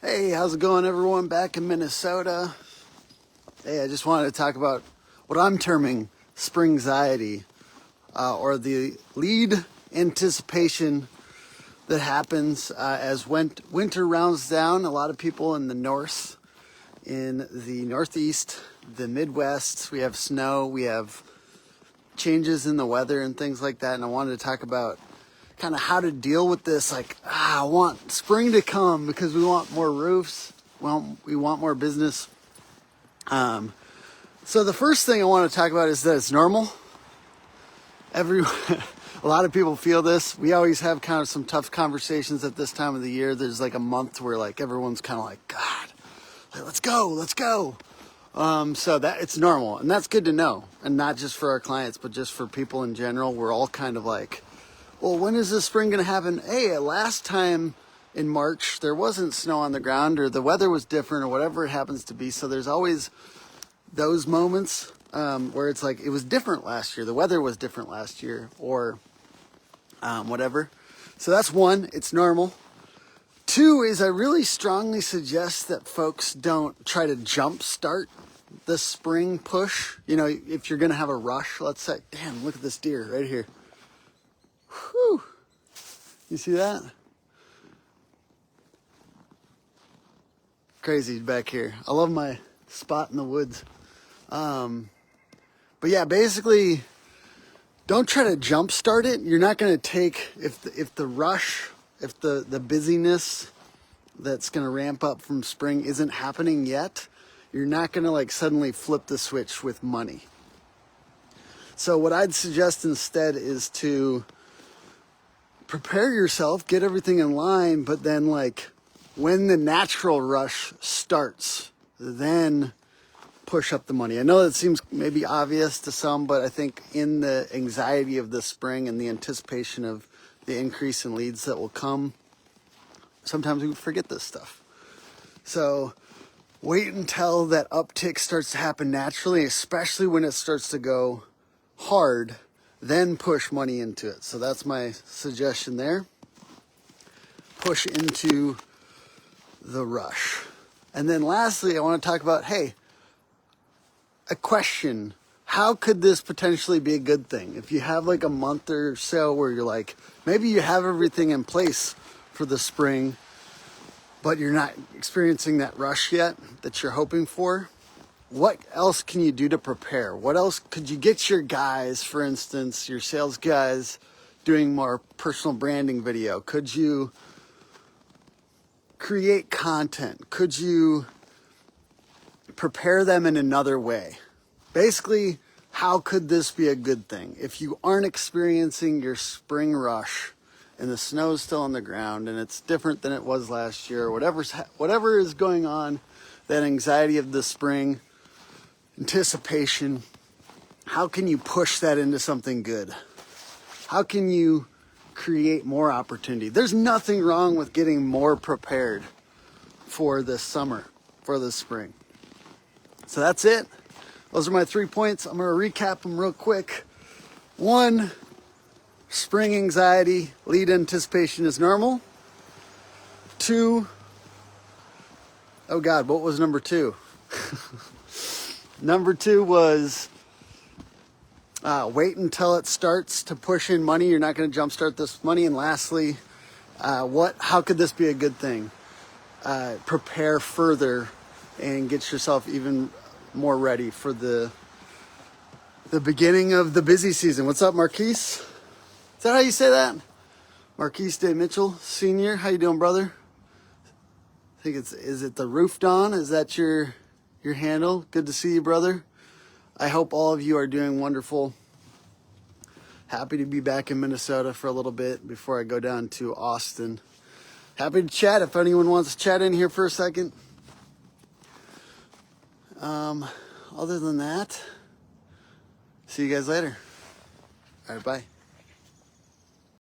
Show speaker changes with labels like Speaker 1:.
Speaker 1: Hey, how's it going, everyone? Back in Minnesota. Hey, I just wanted to talk about what I'm terming Springxiety, or the lead anticipation that happens as winter rounds down. A lot of people in the north, in the northeast, the Midwest, we have snow, we have changes in the weather and things like that. And I wanted to talk about kind of how to deal with this. Like, I want spring to come because we want more roofs. Well, we want more business. So the first thing I want to talk about is that it's normal. A lot of people feel this. We always have kind of some tough conversations at this time of the year. There's like a month where like everyone's kind of like, God, let's go. So that it's normal, and that's good to know. And not just for our clients, but just for people in general. We're all kind of like, well, when is this spring going to happen? Hey, last time in March, there wasn't snow on the ground, or the weather was different, or whatever it happens to be. So there's always those moments where it's like, it was different last year. The weather was different last year, or whatever. So that's one, it's normal. Two is I really strongly suggest that folks don't try to jumpstart the spring push. You know, if you're going to have a rush, let's say, damn, look at this deer right here. Whew. You see that? Crazy back here. I love my spot in the woods. But yeah, basically, don't try to jumpstart it. You're not going to take, if the rush, if the busyness that's going to ramp up from spring isn't happening yet, you're not going to like suddenly flip the switch with money. So what I'd suggest instead is to prepare yourself, get everything in line, but then like when the natural rush starts, then push up the money. I know that seems maybe obvious to some, but I think in the anxiety of the spring and the anticipation of the increase in leads that will come, sometimes we forget this stuff. So wait until that uptick starts to happen naturally, especially when it starts to go hard, then push money into it. So that's my suggestion there. Push into the rush. And then lastly, I want to talk about, hey, a question. How could this potentially be a good thing? If you have like a month or so where you're like, maybe you have everything in place for the spring, but you're not experiencing that rush yet that you're hoping for, what else can you do to prepare? What else could you get your guys, for instance, your sales guys, doing more personal branding video? Could you create content? Could you prepare them in another way? Basically, how could this be a good thing? If you aren't experiencing your spring rush and the snow's still on the ground and it's different than it was last year, whatever is going on, that anxiety of the spring, anticipation, how can you push that into something good? How can you create more opportunity? There's nothing wrong with getting more prepared for this summer, for this spring. So that's it. Those are my 3 points. I'm going to recap them real quick. 1, spring anxiety, lead anticipation is normal. 2, oh God, what was number 2? Number 2 was wait until it starts to push in money. You're not going to jumpstart this money. And lastly, how could this be a good thing? Prepare further and get yourself even more ready for the beginning of the busy season. What's up, Marquise? Is that how you say that? Marquise Day Mitchell, Senior. How you doing, brother? I think is it the Roof Dawn? Is that your handle? Good to see you, brother. I hope all of you are doing wonderful. Happy to be back in Minnesota for a little bit before I go down to Austin. Happy to chat if anyone wants to chat in here for a second. Other than that, see you guys later. All right, bye.